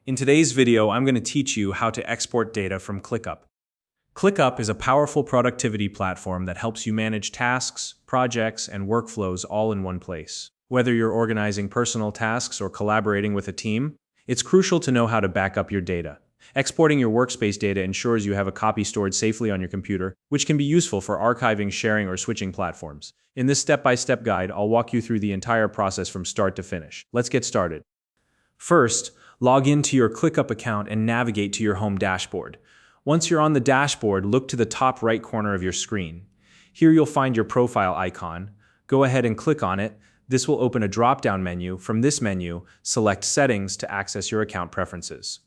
In today's video, I'm going to teach you how to export data from ClickUp. ClickUp is a powerful productivity platform that helps you manage tasks, projects, and workflows all in one place. Whether you're organizing personal tasks or collaborating with a team, it's crucial to know how to back up your data. Exporting your workspace data ensures you have a copy stored safely on your computer, which can be useful for archiving, sharing, or switching platforms. In this step-by-step guide, I'll walk you through the entire process from start to finish. Let's get started. First, log into your ClickUp account and navigate to your home dashboard. Once you're on the dashboard, look to the top right corner of your screen. Here you'll find your profile icon. Go ahead and click on it. This will open a drop-down menu. From this menu, select Settings to access your account preferences.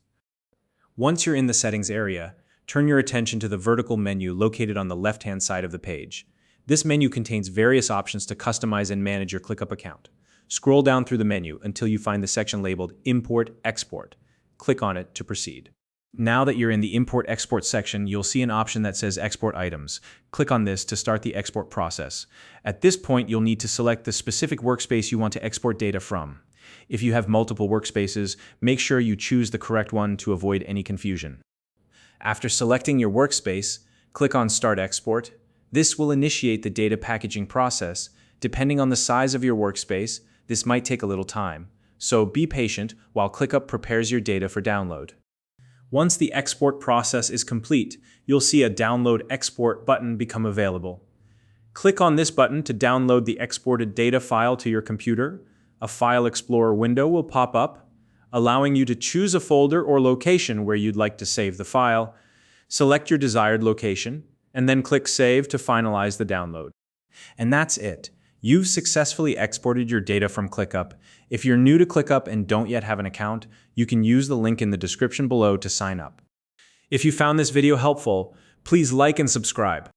Once you're in the settings area, turn your attention to the vertical menu located on the left-hand side of the page. This menu contains various options to customize and manage your ClickUp account. Scroll down through the menu until you find the section labeled Import Export. Click on it to proceed. Now that you're in the Import Export section, you'll see an option that says Export Items. Click on this to start the export process. At this point, you'll need to select the specific workspace you want to export data from. If you have multiple workspaces, make sure you choose the correct one to avoid any confusion. After selecting your workspace, click on Start Export. This will initiate the data packaging process. Depending on the size of your workspace, this might take a little time, so be patient while ClickUp prepares your data for download. Once the export process is complete, you'll see a Download Export button become available. Click on this button to download the exported data file to your computer. A File Explorer window will pop up, allowing you to choose a folder or location where you'd like to save the file. Select your desired location, and then click Save to finalize the download. And that's it. You've successfully exported your data from ClickUp. If you're new to ClickUp and don't yet have an account, you can use the link in the description below to sign up. If you found this video helpful, please like and subscribe.